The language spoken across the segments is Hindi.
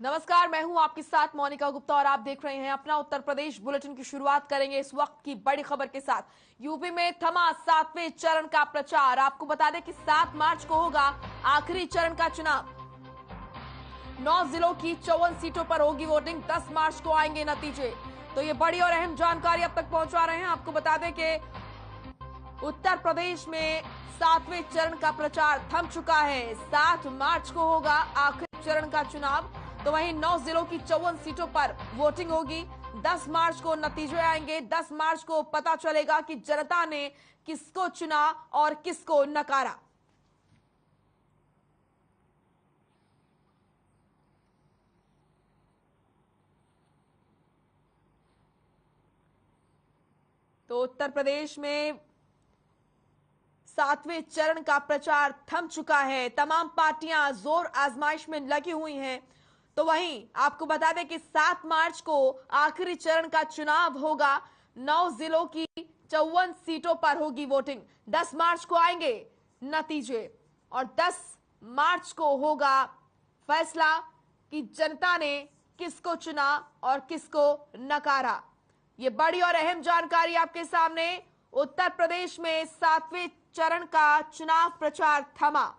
नमस्कार, मैं हूं आपके साथ मोनिका गुप्ता और आप देख रहे हैं अपना उत्तर प्रदेश बुलेटिन की शुरुआत करेंगे इस वक्त की बड़ी खबर के साथ। यूपी में थमा 7वें चरण का प्रचार। आपको बता दें कि 7 मार्च को होगा आखिरी चरण का चुनाव। 9 जिलों की 54 सीटों पर होगी वोटिंग। 10 मार्च को आएंगे नतीजे। तो ये बड़ी और अहम जानकारी अब तक पहुंचा रहे हैं। आपको बता दें कि उत्तर प्रदेश में 7वें चरण का प्रचार थम चुका है। 7 मार्च को होगा आखिरी चरण का चुनाव। तो वहीं 9 जिलों की 54 सीटों पर वोटिंग होगी। 10 मार्च को नतीजे आएंगे। 10 मार्च को पता चलेगा कि जनता ने किसको चुना और किसको नकारा। तो उत्तर प्रदेश में 7वें चरण का प्रचार थम चुका है। तमाम पार्टियां जोर आजमाइश में लगी हुई हैं। तो वहीं आपको बता दें कि 7 मार्च को आखिरी चरण का चुनाव होगा। 9 जिलों की 54 सीटों पर होगी वोटिंग। 10 मार्च को आएंगे नतीजे और 10 मार्च को होगा फैसला कि जनता ने किसको चुना और किसको नकारा। ये बड़ी और अहम जानकारी आपके सामने। उत्तर प्रदेश में 7वें चरण का चुनाव प्रचार थमा।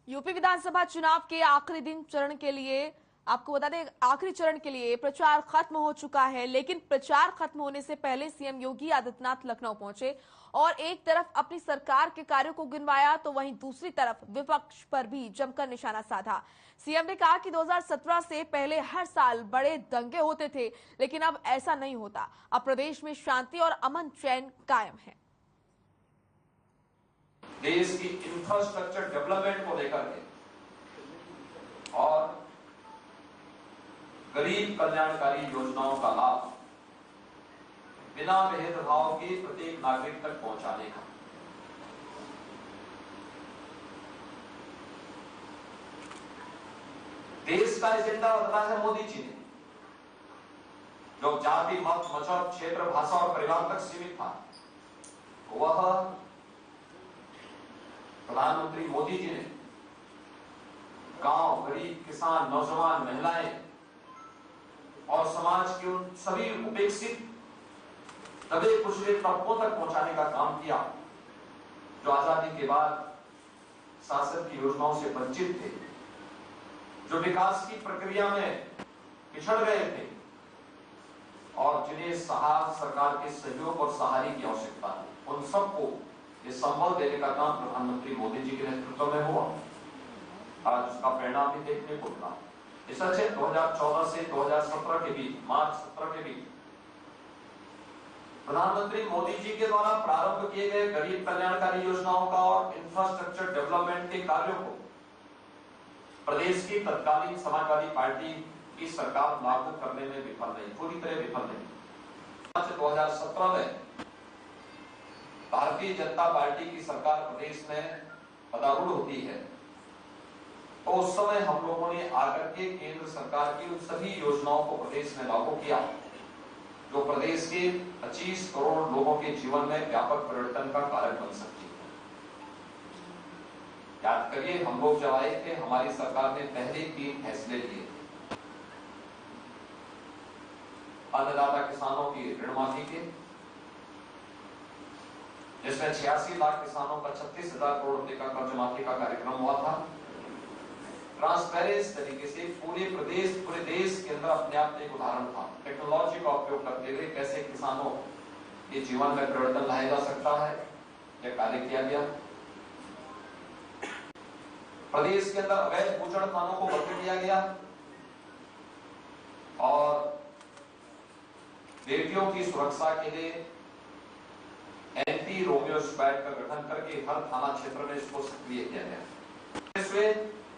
यूपी विधानसभा चुनाव के आखिरी दिन चरण के लिए आपको बता दें आखिरी चरण के लिए प्रचार खत्म हो चुका है। लेकिन प्रचार खत्म होने से पहले सीएम योगी आदित्यनाथ लखनऊ पहुंचे और एक तरफ अपनी सरकार के कार्यों को गिनवाया तो वहीं दूसरी तरफ विपक्ष पर भी जमकर निशाना साधा। सीएम ने कहा कि 2017 से पहले हर साल बड़े दंगे होते थे, लेकिन अब ऐसा नहीं होता। अब प्रदेश में शांति और अमन चैन कायम है। देश की इंफ्रास्ट्रक्चर डेवलपमेंट को लेकर के और गरीब कल्याणकारी योजनाओं का लाभ बिना भेदभाव के प्रत्येक नागरिक तक पहुंचाने का देश का एजेंडा बदला है मोदी जी ने। जो जाति मत मजहब क्षेत्र भाषा और परिवार तक सीमित था, वह प्रधानमंत्री मोदी जी ने गांव, गरीब, किसान, नौजवान, महिलाएं और समाज के उन सभी उपेक्षित दबे कुचले तबकों तक पहुंचाने का काम किया जो आजादी के बाद शासन की योजनाओं से वंचित थे, जो विकास की प्रक्रिया में पिछड़ गए थे और जिन्हें सरकार के सहयोग और सहारे की आवश्यकता है। उन सबको ये संबल देने का काम प्रधानमंत्री मोदी जी के नेतृत्व में हुआ। आज उसका परिणाम भी देखने को मिला। इस सच है 2014 से 2017 के बीच, मार्च 17 के बीच प्रधानमंत्री मोदी जी के द्वारा प्रारंभ किए गए गरीब कल्याणकारी योजनाओं का और इंफ्रास्ट्रक्चर डेवलपमेंट के कार्यों को प्रदेश की तत्कालीन समाजवादी पार्टी की सरकार लागू करने में विफल रही, पूरी तरह विफल रही। 2017 में भारतीय जनता पार्टी की सरकार प्रदेश में पदारूढ़ होती है तो उस समय हम लोगों ने आकर के केंद्र सरकार की उन सभी योजनाओं को प्रदेश में लागू किया जो प्रदेश के 25 करोड़ लोगों के जीवन में व्यापक परिवर्तन का कारक बन सकती है। याद करिए, हम लोग जब आए थे हमारी सरकार ने पहले 3 फैसले लिए। अन्नदाता किसानों की ऋण माफी के, जिसमें 86 लाख किसानों का 36,000 करोड़ रुपए का कर्ज माफी का कार्यक्रम हुआ था। ट्रांसपेरेंस तरीके से पूरे देश के अंदर अपने आप एक उदाहरण था। टेक्नोलॉजी का उपयोग करते हुए कैसे किसानों के जीवन में परिवर्तन लाया जा सकता है, यह कार्य किया गया। प्रदेश के अंदर अवैध बूचड़ खानों को बंद किया गया और बेटियों की सुरक्षा के लिए एंटी रोमियो स्क्वाड का गठन करके हर थाना क्षेत्र में इसको सक्रिय किया गया।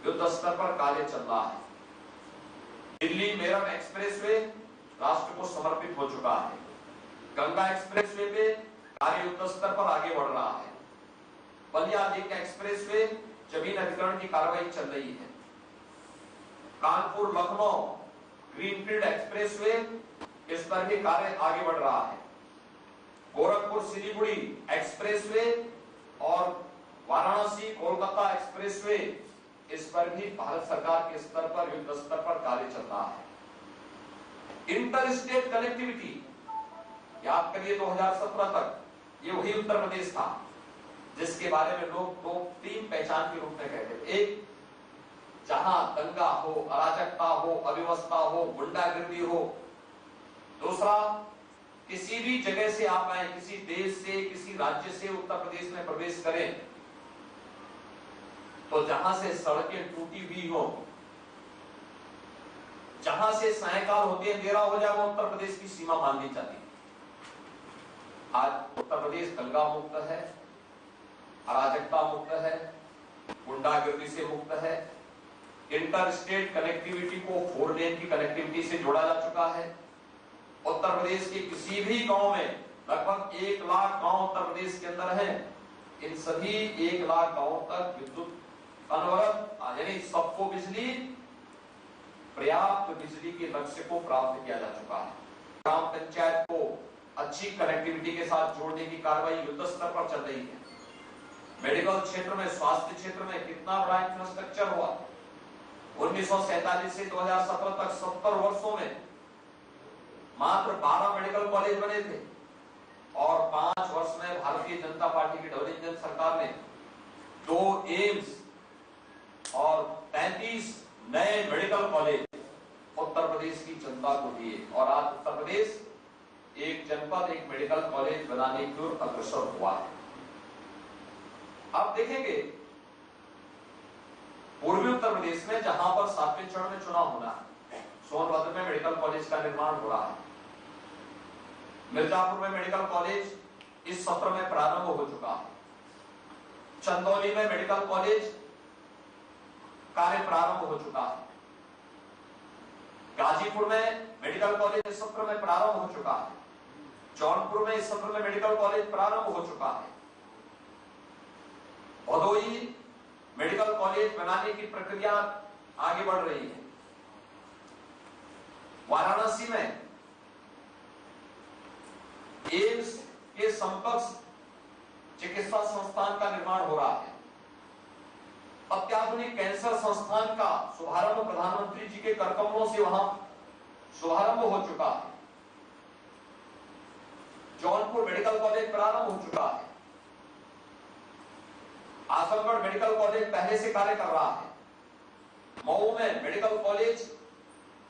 युद्ध स्तर पर कार्य चल रहा है। दिल्ली मेरठ एक्सप्रेसवे राष्ट्र को समर्पित हो चुका है। गंगा एक्सप्रेसवे पे कार्य युद्ध स्तर पर आगे बढ़ रहा है। बलिया लिंक एक्सप्रेसवे जमीन अधिग्रहण की कार्रवाई चल रही है। कानपुर लखनऊ ग्रीनफील्ड एक्सप्रेसवे, इस पर भी कार्य आगे बढ़ रहा है। गोरखपुर सिलीगुड़ी एक्सप्रेसवे और वाराणसी कोलकाता एक्सप्रेसवे, इस पर भी भारत सरकार के स्तर पर, युद्ध स्तर पर कार्य चल रहा है। इंटर स्टेट कनेक्टिविटी, याद करिए 2017 तक ये वही उत्तर प्रदेश था जिसके बारे में लोग दो तीन पहचान के रूप में कहते थे। एक, जहां दंगा हो, अराजकता हो, अव्यवस्था हो, गुंडागर्दी हो। दूसरा, किसी भी जगह से आप आए, किसी देश से, किसी राज्य से उत्तर प्रदेश में प्रवेश करें तो जहां से सड़कें टूटी हुई हो, जहां से सायकाल होती है, अंधेरा हो जाए, वो उत्तर प्रदेश की सीमा मान ली जाती है। आज उत्तर प्रदेश दंगा मुक्त है, अराजकता मुक्त है, गुंडागर्दी से मुक्त है। इंटर स्टेट कनेक्टिविटी को 4 लेन की कनेक्टिविटी से जोड़ा जा चुका है। उत्तर प्रदेश के किसी भी गांव में, लगभग 1 लाख गांव उत्तर प्रदेश के अंदर हैं, इन सभी 1 लाख गांवों तक विद्युत अनवरत, यानी सबको बिजली, पर्याप्त बिजली के लक्ष्य को प्राप्त किया जा चुका है। ग्राम पंचायत को अच्छी कनेक्टिविटी के साथ जोड़ने की कार्रवाई युद्ध स्तर पर चल रही है। मेडिकल क्षेत्र में, स्वास्थ्य क्षेत्र में कितना बड़ा इंफ्रास्ट्रक्चर हुआ। 1947 से 2017 तक 70 वर्षों में मात्र 12 मेडिकल कॉलेज बने थे और 5 वर्ष में भारतीय जनता पार्टी की डबल इंजन सरकार ने 2 एम्स और 33 नए मेडिकल कॉलेज उत्तर प्रदेश की जनता को दिए और आज उत्तर प्रदेश एक जनपद, एक मेडिकल कॉलेज बनाने की ओर अग्रसर हुआ है। आप देखेंगे पूर्वी उत्तर प्रदेश में, जहां पर 7वें चरण में चुनाव होना है, सोनभद्र में मेडिकल कॉलेज का निर्माण हो रहा है। मिर्जापुर में मेडिकल कॉलेज इस सत्र में प्रारंभ हो चुका है। चंदौली में मेडिकल कॉलेज कार्य प्रारंभ हो चुका है। गाजीपुर में मेडिकल कॉलेज इस सत्र में प्रारंभ हो चुका है। जौनपुर में इस सत्र में मेडिकल कॉलेज प्रारंभ हो चुका है। भदोई मेडिकल कॉलेज बनाने की प्रक्रिया आगे बढ़ रही है। वाराणसी में एम्स के समकक्ष चिकित्सा संस्थान का निर्माण हो रहा है। अत्याधुनिक कैंसर संस्थान का शुभारंभ प्रधानमंत्री जी के करकमलों से वहां शुभारंभ हो चुका है। जौनपुर मेडिकल कॉलेज प्रारंभ हो चुका है। आजमगढ़ मेडिकल कॉलेज पहले से कार्य कर रहा है। मऊ में मेडिकल कॉलेज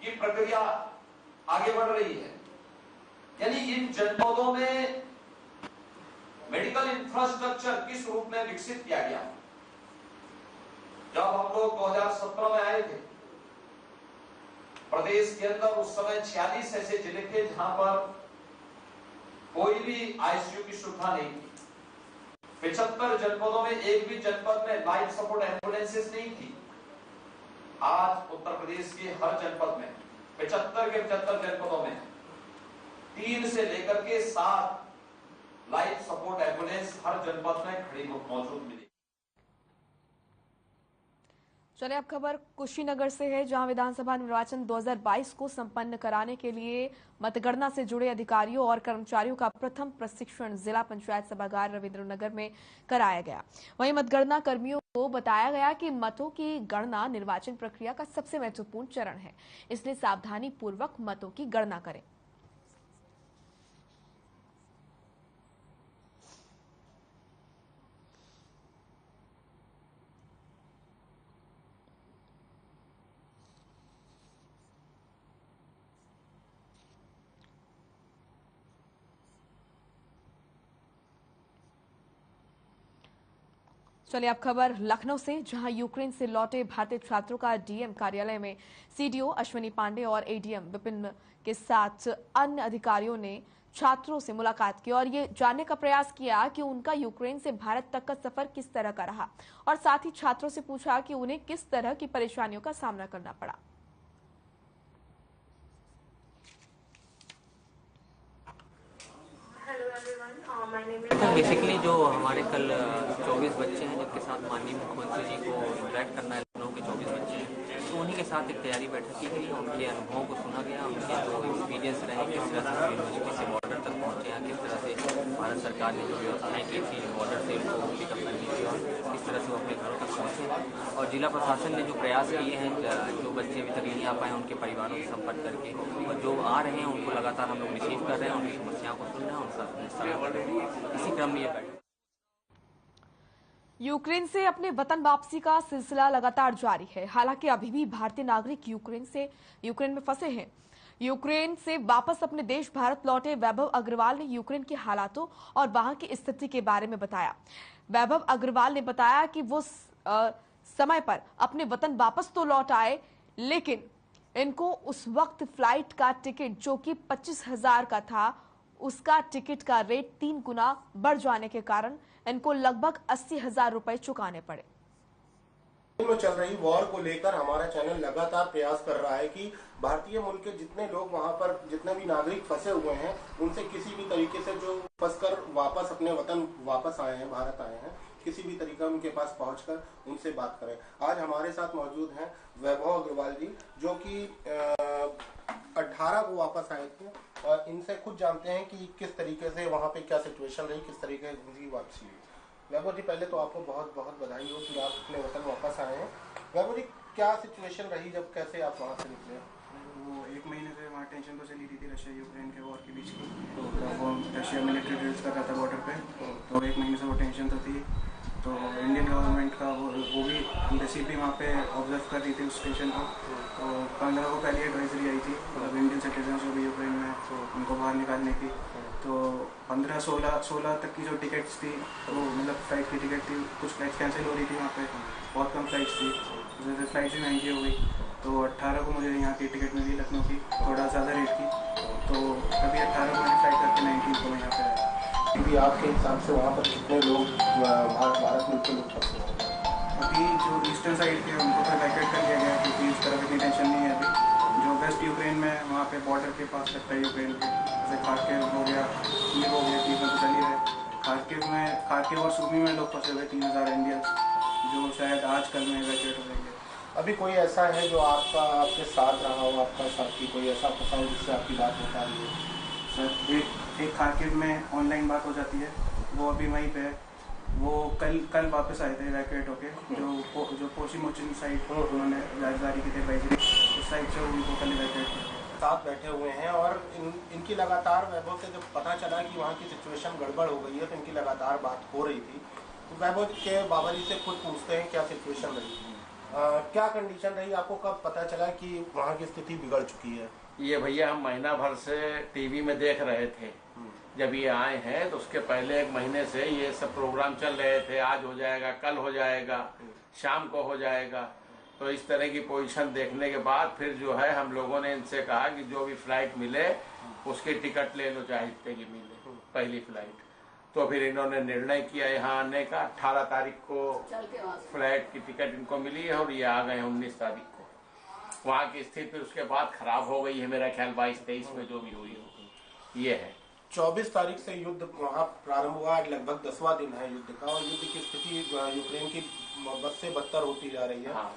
की प्रक्रिया आगे बढ़ रही है। यानी इन जनपदों में मेडिकल इंफ्रास्ट्रक्चर किस रूप में विकसित किया गया। जब हम लोग 2017 में आए थे, प्रदेश के अंदर उस समय 46 ऐसे जिले थे जहां पर कोई भी आईसीयू की सुविधा नहीं थी। 75 जनपदों में एक भी जनपद में लाइफ सपोर्ट एम्बुलेंसेस नहीं थी। आज उत्तर प्रदेश के हर जनपद में, 75 के 75 जनपदों में 3 से लेकर के 7 लाइफ सपोर्ट एम्बुलेंस हर जनपद में खड़ी मौजूद मिली। चलिए अब खबर कुशीनगर से है, जहां विधानसभा निर्वाचन 2022 को संपन्न कराने के लिए मतगणना से जुड़े अधिकारियों और कर्मचारियों का प्रथम प्रशिक्षण जिला पंचायत सभागार रविंद्रनगर में कराया गया। वहीं मतगणना कर्मियों को बताया गया कि मतों की गणना निर्वाचन प्रक्रिया का सबसे महत्वपूर्ण चरण है, इसलिए सावधानी पूर्वक मतों की गणना करें। चलिए अब खबर लखनऊ से, जहां यूक्रेन से लौटे भारतीय छात्रों का डीएम कार्यालय में सीडीओ अश्विनी पांडे और एडीएम विपिन के साथ अन्य अधिकारियों ने छात्रों से मुलाकात की और ये जानने का प्रयास किया कि उनका यूक्रेन से भारत तक का सफर किस तरह का रहा और साथ ही छात्रों से पूछा कि उन्हें किस तरह की परेशानियों का सामना करना पड़ा। Hello everyone, बेसिकली जो हमारे कल 24 बच्चे हैं जिनके साथ माननीय मुख्यमंत्री जी को इंटरेक्ट करना है, लखनऊ के 24 बच्चे हैं, तो उन्हीं के साथ एक तैयारी बैठक की गई। उनके अनुभवों को सुना गया, उनके जो एक्सपीरियंस रहे, किस तरह से यूनिवर्सिटी से बॉर्डर तक पहुँचे हैं, किस तरह से भारत सरकार ने जो व्यवस्थाएँ की थी बॉर्डर से उनको पिकअप करने की और किस तरह से वो अपने घरों तक पहुँचे हैं। और जिला प्रशासन ने जो प्रयास किए हैं, जो बच्चे अभी तक नहीं आ पाए उनके परिवारों से संपर्क करके, और जो आ रहे हैं उनको लगातार हम लोग रिसीव कर रहे हैं, उनकी समस्याओं को सुन रहे हैं, उनका निस्तारण कर रहे हैं। इसी क्रम में ये बैठक। यूक्रेन से अपने वतन वापसी का सिलसिला लगातार जारी है। हालांकि अभी भी भारतीय नागरिक यूक्रेन में फंसे हैं। यूक्रेन से वापस अपने देश भारत लौटे वैभव अग्रवाल ने यूक्रेन के हालातों और वहां की स्थिति के बारे में बताया। वैभव अग्रवाल ने बताया कि वो समय पर अपने वतन वापस तो लौट आए, लेकिन इनको उस वक्त फ्लाइट का टिकट जो कि 25,000 का था, उसका टिकट का रेट 3 गुना बढ़ जाने के कारण इनको लगभग 80,000 रुपए चुकाने पड़े। में चल रही वॉर को लेकर हमारा चैनल लगातार प्रयास कर रहा है कि भारतीय मूल के जितने लोग वहां पर जितने भी नागरिक फंसे हुए हैं उनसे किसी भी तरीके से जो फंसकर वापस अपने वतन वापस आए हैं, भारत आए हैं, किसी भी तरीका उनके पास पहुंचकर उनसे बात करें। आज हमारे साथ मौजूद हैं वैभव अग्रवाल जी, जो कि 18 को वापस आए थे, और इनसे खुद जानते हैं कि किस तरीके से वहाँ पे क्या सिचुएशन रही, किस तरीके से उनकी वापसी हुई। वैभव जी, पहले तो आपको बहुत बहुत बधाई हो कि आप अपने वतन वापस आए हैं। वैभव जी, क्या सिचुएशन रही जब कैसे आप वहाँ से निकले? वो 1 महीने से वहाँ टेंशन तो चली रही थी रशिया यूक्रेन के वॉर के बीच की। तो वो रशिया मिलिट्री ड्रिल्स कर रहा था बॉर्डर पे, तो 1 महीने से वो टेंशन तो थी। तो इंडियन गवर्नमेंट का वो भी एम्बेसी भी वहाँ पे ऑब्जर्व कर रही थी उस स्टेशन को। तो 15 को पहली एडवाइजरी आई थी, मतलब इंडियन सिटीजन जो भी यूक्रेन में तो उनको बाहर निकालने की। तो 15-16 तक की जो टिकट्स थी, तो मतलब फ्लाइट की टिकट थी, कुछ फ्लाइट्स कैंसिल हो रही थी वहाँ पे, बहुत कम फ्लाइट्स थी, जैसे फ्लाइट्स भी महंगी हो गई। तो 18 को मुझे यहाँ की टिकट मिली लखनऊ की, थोड़ा ज़्यादा रेट की। तो कभी 18 को मैंने फ्लाइट करके 19 को मैं यहाँ पे आया। अभी आपके हिसाब से वहाँ पर कितने लोग भारत मुल्क के लोग फंसे हैं? अभी जो ईस्टर्न साइड के उनको तो इवैक्यूएट कर लिया गया, क्योंकि उस तरफ इतनी टेंशन नहीं है अभी। जो वेस्ट यूक्रेन में वहाँ पे बॉर्डर के पास लगता है यूक्रेन के, जैसे खार्किव हो गया, ये हो गया, चीज़ें तो चली रहे। खार्किव और सूमी में लोग फंसे हुए 3,000 इंडियंस, जो शायद आज कल में इवैक्यूएट हो जाएंगे। अभी कोई ऐसा है जो आपके साथ रहा हो, आपका साथी कोई ऐसा फंसा हो जिससे आपकी बात हो पा रही है? सर, एक खार्किव में ऑनलाइन बात हो जाती है, वो अभी वहीं पे है। वो कल वापस आए थे इवैक्यूएट होके, जो पोशीमोचिन साइड उन्होंने जारी की थी एडवाइजरी, उस साइड से उनको कल इवैक्यूएट किया। साथ बैठे हुए हैं और इनकी लगातार वैभव से जब पता चला कि वहाँ की सिचुएशन गड़बड़ हो गई है, तो इनकी लगातार बात हो रही थी। तो वैभव के बाबा जी से खुद पूछते हैं क्या सिचुएशन रही, क्या कंडीशन रही, आपको कब पता चला कि वहाँ की स्थिति बिगड़ चुकी है? ये भैया हम महीना भर से टीवी में देख रहे थे। जब ये आए हैं तो उसके पहले 1 महीने से ये सब प्रोग्राम चल रहे थे, आज हो जाएगा, कल हो जाएगा, शाम को हो जाएगा। तो इस तरह की पोजीशन देखने के बाद फिर जो है हम लोगों ने इनसे कहा कि जो भी फ्लाइट मिले उसकी टिकट ले लो, चाहे जितने की मिले, पहली फ्लाइट। तो फिर इन्होंने निर्णय किया यहाँ आने का। 18 तारीख को फ्लाइट की टिकट इनको मिली है और ये आ गए 19 तारीख को। वहाँ की स्थिति फिर उसके बाद खराब हो गई है, मेरा ख्याल 22-23 में जो भी हुई हो। ये है 24 तारीख से युद्ध वहाँ प्रारंभ हुआ, लगभग 10वां दिन है युद्ध का, और युद्ध की स्थिति यूक्रेन की बद से बदतर होती जा रही है। हाँ,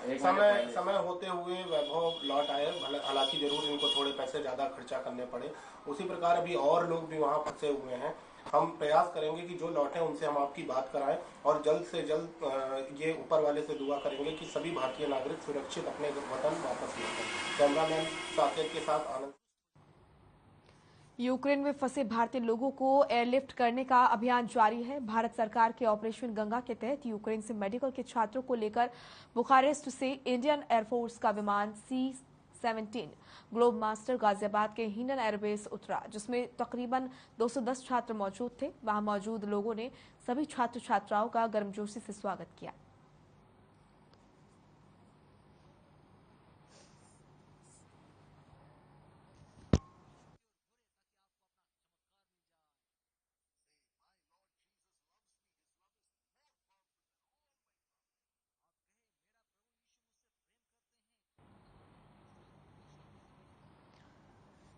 समय होते हुए वैभव लौट आए, हालांकि जरूर इनको थोड़े पैसे ज्यादा खर्चा करने पड़े। उसी प्रकार अभी और लोग भी वहाँ फंसे हुए हैं। हम प्रयास करेंगे कि जो लौटे उनसे हम आपकी बात कराएं, और जल्द से जल्द ये ऊपर वाले से दुआ करेंगे कि सभी भारतीय नागरिक सुरक्षित अपने वतन वापस लौटें। कैमरामैन साकेत के साथ आनंद। यूक्रेन में फंसे भारतीय लोगों को एयरलिफ्ट करने का अभियान जारी है। भारत सरकार के ऑपरेशन गंगा के तहत यूक्रेन से मेडिकल के छात्रों को लेकर बुखारेस्ट से इंडियन एयरफोर्स का विमान C-17 ग्लोब मास्टर गाजियाबाद के हिंडन एयरबेस उतरा, जिसमें तकरीबन 210 छात्र मौजूद थे। वहां मौजूद लोगों ने सभी छात्र छात्राओं का गर्मजोशी से स्वागत किया।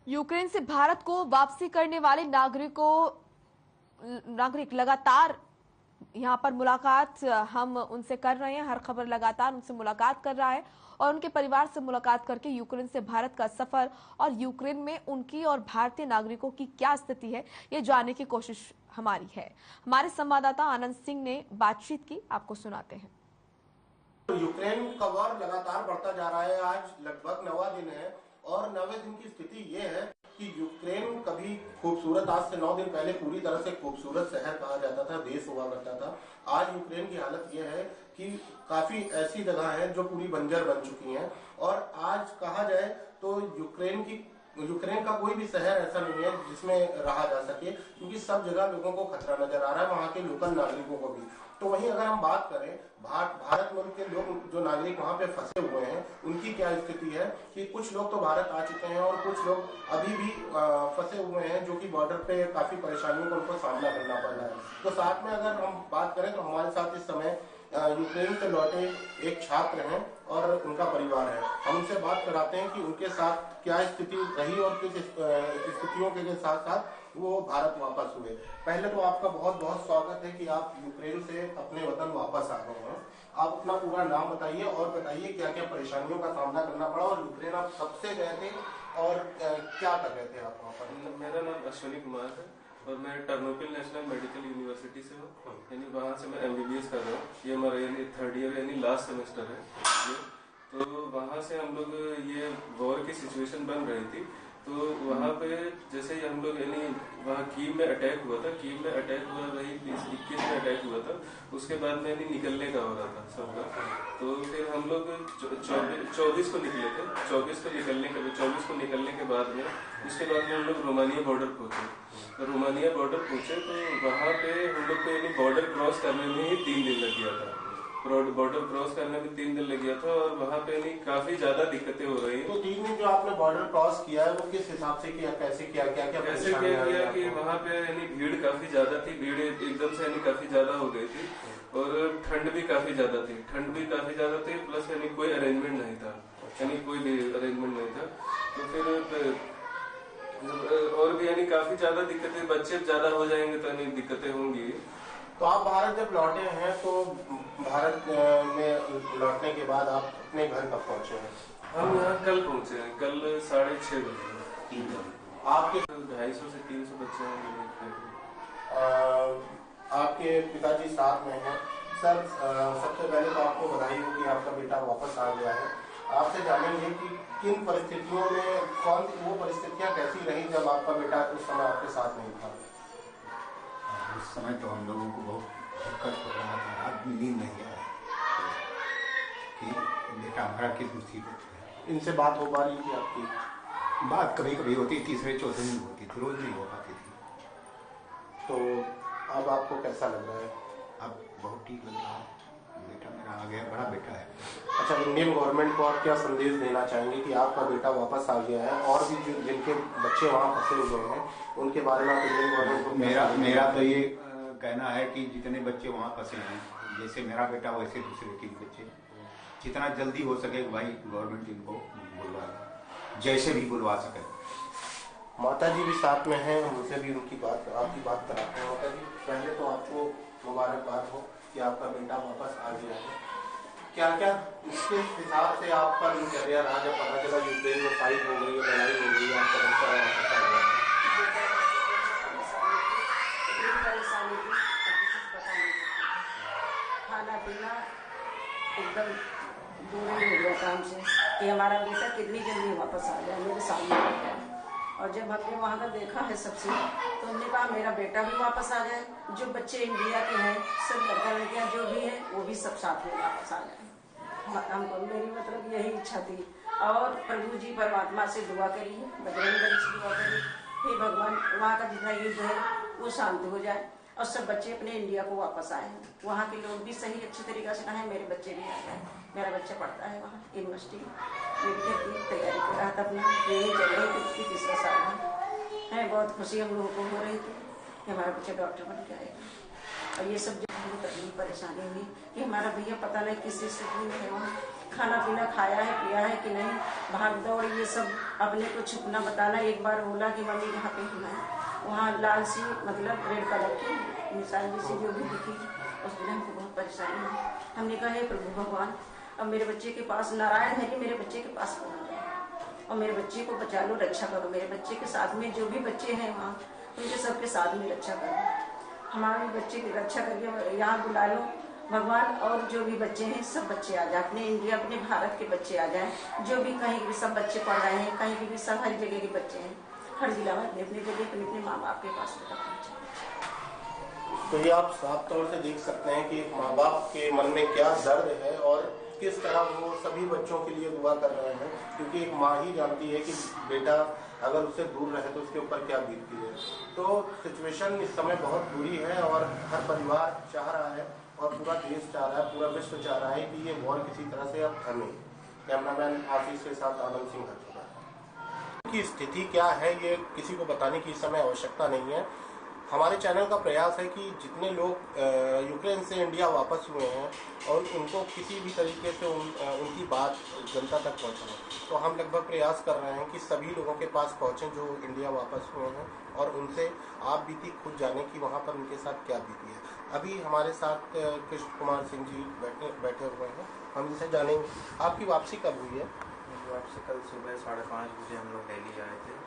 यूक्रेन से भारत को वापसी करने वाले नागरिकों नागरिक लगातार यहाँ पर मुलाकात हम उनसे कर रहे हैं। हर खबर लगातार उनसे मुलाकात कर रहा है और उनके परिवार से मुलाकात करके यूक्रेन से भारत का सफर और यूक्रेन में उनकी और भारतीय नागरिकों की क्या स्थिति है ये जानने की कोशिश हमारी है। हमारे संवाददाता आनंद सिंह ने बातचीत की, आपको सुनाते हैं। यूक्रेन का वॉर लगातार बढ़ता जा रहा है। आज लगभग 9वां दिन है और 9वें दिन की स्थिति ये है कि यूक्रेन कभी खूबसूरत, आज से 9 दिन पहले पूरी तरह से खूबसूरत शहर कहा जाता था, देश हुआ करता था। आज यूक्रेन की हालत यह है कि काफी ऐसी जगह हैं जो पूरी बंजर बन चुकी हैं और आज कहा जाए तो यूक्रेन का कोई भी शहर ऐसा नहीं है जिसमें रहा जा सके, क्योंकि सब जगह लोगों को खतरा नजर आ रहा है, वहां के लोकल नागरिकों को भी। तो वहीं अगर हम बात करें भारत मुल्क के लोग जो नागरिक वहां पे फंसे हुए हैं उनकी क्या स्थिति है कि कुछ लोग तो भारत आ चुके हैं और कुछ लोग अभी भी फंसे हुए हैं जो कि बॉर्डर पे काफी परेशानियों का उनको सामना करना पड़ रहा है। तो साथ में अगर हम बात करें तो हमारे साथ इस समय यूक्रेन से लौटे एक छात्र हैं और उनका परिवार है। हम उनसे बात कराते हैं कि उनके साथ क्या स्थिति रही और किस स्थितियों के साथ साथ वो भारत वापस हुए। पहले तो आपका बहुत बहुत स्वागत है कि आप यूक्रेन से अपने वतन वापस आ गए हैं। आप अपना पूरा नाम बताइए और बताइए क्या क्या परेशानियों का सामना करना पड़ा और यूक्रेन आप कब से गए थे और क्या कर रहे थे आप वहाँ पर? मेरा नाम अश्विनी कुमार है और मैं टर्नोपिल नेशनल मेडिकल यूनिवर्सिटी से हूँ, यानी वहाँ से मैं MBBS कर रहा हूँ। ये हमारा यानी 3rd ईयर यानी लास्ट सेमेस्टर है। तो वहाँ से हम लोग ये वॉर की सिचुएशन बन रही थी, तो वहाँ पे जैसे ही हम लोग यानी वहाँ कीव में अटैक हुआ था, कीव में अटैक हुआ वही 21 में अटैक हुआ था। उसके बाद में यानी निकलने का हो रहा था सबका। तो फिर हम लोग 24 को निकले थे। 24 को निकलने के बाद में उसके बाद में हम लोग रोमानिया बॉर्डर पहुंचे। तो रोमानिया बॉर्डर पहुंचे तो वहाँ पे हम लोग को यानी बॉर्डर क्रॉस करने में ही 3 दिन लग गया था। बॉर्डर क्रॉस करने में 3 दिन लग गया था और वहाँ पे नहीं काफी ज्यादा दिक्कतें हो रही है। तो 3 दिन जो आपने बॉर्डर क्रॉस किया है वो किस हिसाब से किया, कैसे किया, क्या क्या कैसे किया कि वहाँ पे यानी भीड़ काफी ज्यादा थी, भीड़ एकदम से यानी काफी ज्यादा हो गई थी और ठंड भी काफी ज्यादा थी, प्लस यानी कोई अरेंजमेंट नहीं था, यानी कोई भी अरेंजमेंट नहीं था। तो फिर और भी यानी काफी ज्यादा दिक्कतें, बच्चे ज्यादा हो जाएंगे तो यानी दिक्कतें होंगी। तो आप भारत जब लौटे हैं तो भारत में लौटने के बाद आप अपने घर कब पहुंचे हैं? हम यहाँ कल पहुंचे हैं, कल 6:30 बजे। आपके 250 से 300 बच्चे हैं। आपके पिताजी साथ में हैं। सर, सबसे पहले तो आपको बधाई हो कि आपका बेटा वापस आ गया है। आपसे जानेंगे कि किन परिस्थितियों में, कौन सी वो परिस्थितियाँ कैसी रही जब आपका बेटा उस समय आपके साथ नहीं था? उस समय तो हम लोगों को बहुत दिक्कत हो रहा था, रात में नींद नहीं आ रहा कि बेटा हमारा किस मुसीबत है। इनसे बात हो पा रही थी आपकी? बात कभी कभी होती, तीसरे चौथे दिन होती थी, रोज नहीं हो पाती थी। तो अब आपको कैसा लग रहा है? अब बहुत ठीक लग रहा है, बेटा मेरा आ गया, बड़ा बेटा है। अच्छा, इंडियन गवर्नमेंट को आप क्या संदेश देना चाहेंगे कि आपका बेटा वापस आ गया है और भी जो जिनके बच्चे वहाँ फंसे हुए हैं उनके बारे में आप इंडियन गवर्नमेंट को? मेरा तो ये कहना है कि जितने बच्चे वहाँ फंसे हैं, जैसे मेरा बेटा वैसे दूसरे के बच्चे, जितना जल्दी हो सके भाई गवर्नमेंट इनको बुलवा, जैसे भी बुलवा सके। माता जी भी साथ में हैं, हम उनसे भी आपकी बात कराते हैं। माता जी, पहले तो आपको मुबारकबाद हो कि आपका बेटा वापस आ गया है। क्या क्या इसके हिसाब से आपका दिनचर्या रहा जब पता चला यूक्रेन में फाइट हो गई, लड़ाई हो गई, आपका बच्चा वापस आ गया? खाना पीना एकदम दूर ही हो गया काम से कि हमारा बेटा कितनी जल्दी वापस आ गया, मेरे सामने आ गया। और जब हमने वहाँ का देखा है सबसे, तो हमने कहा मेरा बेटा भी वापस आ जाए, जो बच्चे इंडिया के हैं सब लड़का लड़कियाँ जो भी है वो भी सब साथ में वापस आ जाए। हमको मेरी मतलब यही इच्छा थी। और प्रभु जी परमात्मा से दुआ करिए, बजरंग बली से दुआ करिए, हे भगवान वहाँ का जितना युद्ध है वो शांत हो जाए और सब बच्चे अपने इंडिया को वापस आए। वहाँ के लोग भी सही अच्छी तरीके से कहें मेरे बच्चे भी आ जाए। मेरा बच्चा पढ़ता है वहाँ यूनिवर्सिटी में, मेडिकल की तैयारी कर रहा था, अपनी ट्रेनिंग चल रही थी, उसकी 3रा साल है। बहुत खुशी हम लोगों को हो रही थी कि हमारा बच्चा डॉक्टर बन के आएगा। और ये सब जो बहुत तकलीफ परेशानी हुई कि हमारा भैया पता नहीं किस स्थिति में है वहाँ, खाना पीना खाया है पिया है कि नहीं, भाग दौड़ ये सब अपने को छुपना बताना। एक बार बोला कि मम्मी यहाँ पे हूँ मैं, वहाँ लाल सी मतलब रेड कलर की निशान जैसी जो भी दिखी, उस दिन हमको बहुत परेशानी हुई। हमने कहा हे प्रभु भगवान, अब मेरे बच्चे के पास नारायण है कि मेरे बच्चे के पास पहुँच जाए और मेरे बच्चे को बचा लो, रक्षा करो। मेरे बच्चे के साथ में जो भी बच्चे हैं वहाँ, उनके सबके साथ में रक्षा करो। हमारे बच्चे की रक्षा करके यहाँ बुला लो भगवान। और जो भी बच्चे हैं सब बच्चे आ जाए, अपने इंडिया अपने भारत के बच्चे आ जाएं। जो भी कहीं भी सब बच्चे पढ़ रहे हैं, कहीं भी सब हर जगह के बच्चे हैं, हर जिला में अपने अपने जगह अपने अपने माँ बाप के पास पहुँचे। तो ये आप साफ तौर से देख सकते हैं कि माँ बाप के मन में क्या दर्द है और किस तरह वो सभी बच्चों के लिए दुआ कर रहे हैं, क्योंकि एक माँ ही जानती है कि बेटा अगर उससे दूर रहे तो उसके ऊपर क्या बीतती है। तो सिचुएशन इस समय बहुत बुरी है और हर परिवार चाह रहा है और पूरा देश चाह रहा है, पूरा विश्व चाह रहा है कि ये वॉर किसी तरह से अब थमे। कैमरामैन आशीष के साथ आनंद सिंह की स्थिति क्या है ये किसी को बताने की इस समय आवश्यकता नहीं है। हमारे चैनल का प्रयास है कि जितने लोग यूक्रेन से इंडिया वापस हुए हैं और उनको किसी भी तरीके से उनकी बात जनता तक पहुंचाएं, तो हम लगभग प्रयास कर रहे हैं कि सभी लोगों के पास पहुंचें जो इंडिया वापस हुए हैं और उनसे आप बीती खुद जाने कि वहां पर उनके साथ क्या बीती है। अभी हमारे साथ कृष्ण कुमार सिंह जी बैठे हुए हैं, हम इनसे जानेंगे आपकी वापसी कब हुई है। वापसी कल सुबह 5:30 बजे हम लोग दिल्ली आए थे,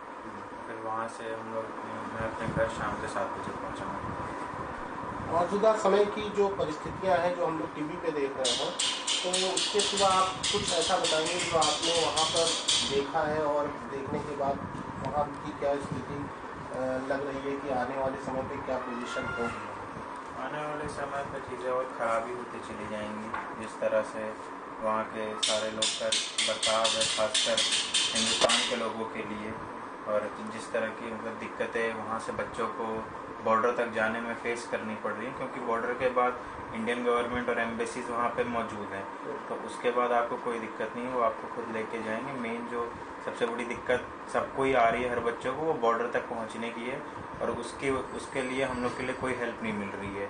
फिर वहाँ से हम लोग मैं अपने घर शाम के 7 बजे पहुँचा। मौजूदा समय की जो परिस्थितियाँ हैं जो हम लोग टीवी पे देख रहे हैं, तो उसके सिवा आप कुछ ऐसा बताएंगे जो आपने वहाँ पर देखा है और देखने के बाद वहाँ की क्या स्थिति लग रही है कि आने वाले समय पे क्या पोजीशन होगी। आने वाले समय पर चीज़ें और ख़राबी होती चली जाएंगी, जिस तरह से वहाँ के सारे लोग का बर्ताव है, खासकर हिंदुस्तान के लोगों के लिए, और जिस तरह की मतलब दिक्कतें वहाँ से बच्चों को बॉर्डर तक जाने में फेस करनी पड़ रही हैं, क्योंकि बॉर्डर के बाद इंडियन गवर्नमेंट और एम्बेसीज वहाँ पे मौजूद हैं, तो उसके बाद आपको कोई दिक्कत नहीं है, वो आपको खुद लेके जाएंगे। मेन जो सबसे बड़ी दिक्कत सबको ही आ रही है, हर बच्चों को, वो बॉर्डर तक पहुँचने की है, और उसके लिए हम लोग के लिए कोई हेल्प नहीं मिल रही है।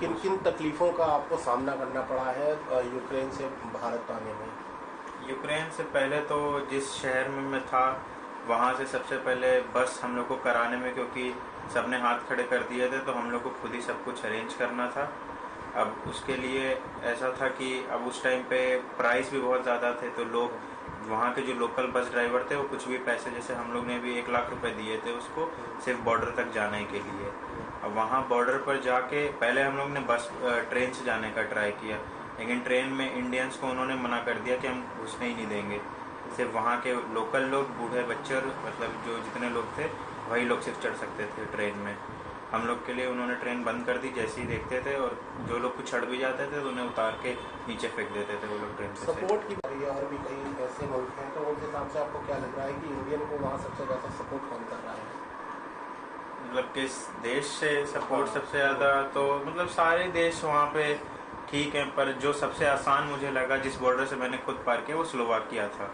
किन किन तकलीफ़ों का आपको सामना करना पड़ा है यूक्रेन से भारत आने में। यूक्रेन से पहले तो जिस शहर में मैं था वहाँ से सबसे पहले बस हम लोग को कराने में, क्योंकि सबने हाथ खड़े कर दिए थे, तो हम लोग को खुद ही सब कुछ अरेंज करना था। अब उसके लिए ऐसा था कि अब उस टाइम पे प्राइस भी बहुत ज़्यादा थे, तो लोग वहाँ के जो लोकल बस ड्राइवर थे वो कुछ भी पैसे, जैसे हम लोग ने भी 1 लाख रुपए दिए थे उसको सिर्फ बॉर्डर तक जाने के लिए। अब वहाँ बॉर्डर पर जाके पहले हम लोग ने ट्रेन से जाने का ट्राई किया, लेकिन ट्रेन में इंडियंस को उन्होंने मना कर दिया कि हम घुसने ही नहीं देंगे। सिर्फ वहाँ के लोकल लोग, बूढ़े बच्चे और मतलब जो जितने लोग थे वही लोग सिर्फ चढ़ सकते थे ट्रेन में। हम लोग के लिए उन्होंने ट्रेन बंद कर दी जैसे ही देखते थे, और जो लोग कुछ चढ़ भी जाते थे तो उन्हें उतार के नीचे फेंक देते थे वो लोग ट्रेन से। सपोर्ट की बात है और भी कई ऐसे मुल्क हैं, तो उस हिसाब से आपको क्या लग रहा है कि इंडियन को वहाँ सबसे ज़्यादा सपोर्ट कौन कर रहा है। मतलब किस देश से सपोर्ट सबसे ज़्यादा, तो मतलब सारे देश वहाँ पे ठीक है, पर जो सबसे आसान मुझे लगा जिस बॉर्डर से मैंने खुद पार किया वो स्लोवाकिया था।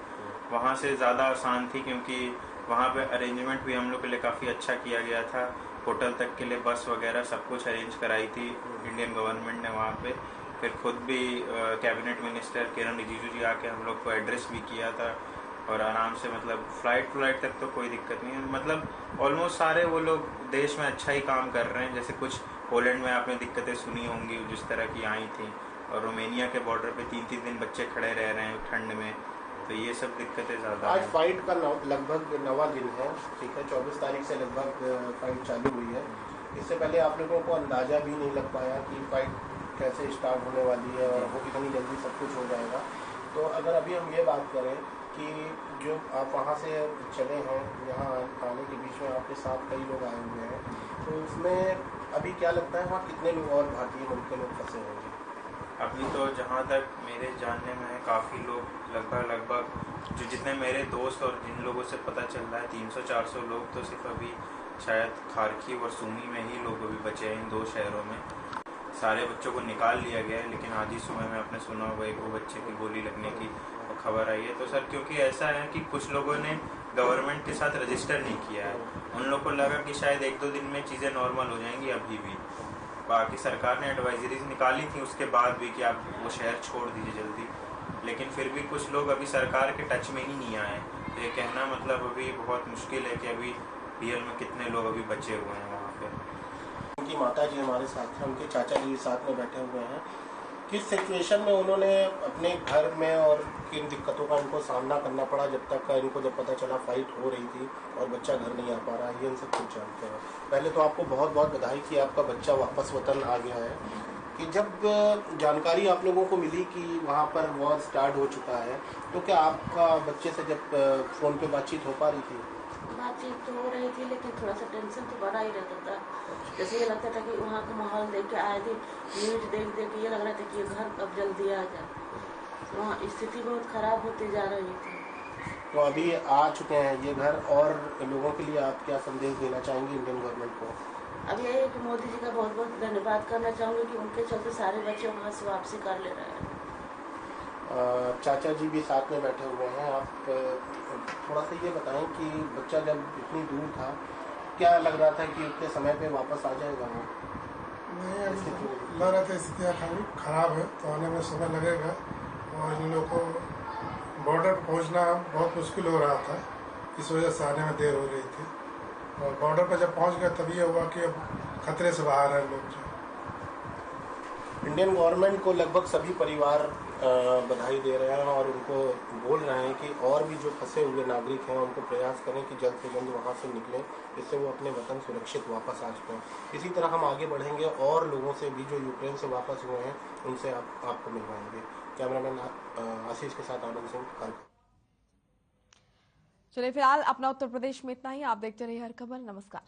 वहाँ से ज़्यादा आसान थी, क्योंकि वहाँ पे अरेंजमेंट भी हम लोग के लिए काफ़ी अच्छा किया गया था। होटल तक के लिए बस वगैरह सब कुछ अरेंज कराई थी इंडियन गवर्नमेंट ने वहाँ पे। फिर खुद भी कैबिनेट मिनिस्टर किरण रिजिजू जी आके हम लोग को एड्रेस भी किया था, और आराम से मतलब फ्लाइट तक तो कोई दिक्कत नहीं है। मतलब ऑलमोस्ट सारे वो लोग देश में अच्छा ही काम कर रहे हैं। जैसे कुछ पोलैंड में आपने दिक्कतें सुनी होंगी जिस तरह की आई थी, और रोमेनिया के बॉर्डर पे 3-3 दिन बच्चे खड़े रह रहे हैं ठंड में, तो ये सब दिक्कतें ज़्यादा। आज फाइट का लगभग 9वां दिन है, ठीक है, 24 तारीख से लगभग फाइट चालू हुई है। इससे पहले आप लोगों को अंदाज़ा भी नहीं लग पाया कि फाइट कैसे स्टार्ट होने वाली है और वो कितनी जल्दी सब कुछ हो जाएगा। तो अगर अभी हम ये बात करें कि जो आप वहाँ से चले हैं, यहाँ आने के बीच में आपके साथ कई लोग आए हुए हैं, तो उसमें अभी क्या लगता है वहाँ कितने लोग और भारतीय मुल्क के लोग फंसे होंगे। अभी तो जहाँ तक मेरे जानने में है काफ़ी लोग, लगभग जो जितने मेरे दोस्त और जिन लोगों से पता चल रहा है 300-400 लोग तो सिर्फ अभी शायद खार्किव और सूमी में ही लोग अभी बचे हैं इन 2 शहरों में। सारे बच्चों को निकाल लिया गया है, लेकिन आज ही सुबह में आपने सुना होगा एक वो बच्चे की गोली लगने की खबर आई है। तो सर क्योंकि ऐसा है कि कुछ लोगों ने गवर्नमेंट के साथ रजिस्टर नहीं किया है, उन लोगों को लगा कि शायद 1-2 दिन में चीज़ें नॉर्मल हो जाएंगी। अभी भी बाकी सरकार ने एडवाइजरीज निकाली थी उसके बाद भी कि आप वो शहर छोड़ दीजिए जल्दी, लेकिन फिर भी कुछ लोग अभी सरकार के टच में ही नहीं आए। तो ये कहना मतलब अभी बहुत मुश्किल है कि अभी PL में कितने लोग अभी बचे हुए हैं वहाँ पे। उनकी माता जी हमारे साथ हैं, उनके चाचा जी साथ में बैठे हुए हैं। किस सिचुएशन में उन्होंने अपने घर में और किन दिक्कतों का इनको सामना करना पड़ा जब तक का इनको जब पता चला फाइट हो रही थी और बच्चा घर नहीं आ पा रहा है, ये इनसे कुछ जानते हैं। पहले तो आपको बहुत बहुत बधाई कि आपका बच्चा वापस वतन आ गया है। कि जब जानकारी आप लोगों को मिली कि वहाँ पर वॉर स्टार्ट हो चुका है, तो क्या आपका बच्चे से जब फ़ोन पे बातचीत हो पा रही थी? बातचीत तो हो रही थी, लेकिन थोड़ा सा टेंशन तो बड़ा ही रहता था। जैसे ये लगता था कि वहाँ का माहौल देख के आए थे, न्यूज देख देख के ये लग रहा था कि ये घर कब जल्दी आ जाए। तो वहाँ स्थिति बहुत खराब होती जा रही थी। तो अभी आ चुके हैं ये घर, और लोगों के लिए आप क्या संदेश देना चाहेंगे इंडियन गवर्नमेंट को? अब यही है कि मोदी जी का बहुत बहुत धन्यवाद करना चाहूँगी कि उनके चलते सारे बच्चे वहाँ से वापसी कर ले रहे हैं। चाचा जी भी साथ में बैठे हुए हैं। आप थोड़ा सा ये बताएं कि बच्चा जब इतनी दूर था, क्या लग रहा था कि उतने समय पे वापस आ जाएगा वो? नहीं, अभी लग रहा था स्थितियाँ खराब है, तो आने में समय लगेगा। और इन लोगों को बॉर्डर पर पहुँचना बहुत मुश्किल हो रहा था, इस वजह से आने में देर हो रही थी। और बॉर्डर पर जब पहुँच गए तब ये हुआ कि अब खतरे से बाहर है लोग। जो इंडियन गवर्नमेंट को लगभग सभी परिवार बधाई दे रहे हैं और उनको बोल रहे हैं कि और भी जो फंसे हुए नागरिक हैं उनको प्रयास करें कि जल्द से जल्द वहाँ से निकलें, जिससे वो अपने वतन सुरक्षित वापस आ सकें। इसी तरह हम आगे बढ़ेंगे और लोगों से भी जो यूक्रेन से वापस हुए हैं उनसे आपको मिलवाएंगे। कैमरामैन आशीष के साथ आनंद सिंह। चलिए फिलहाल अपना उत्तर प्रदेश में इतना ही। आप देखते रहिए हर खबर। नमस्कार।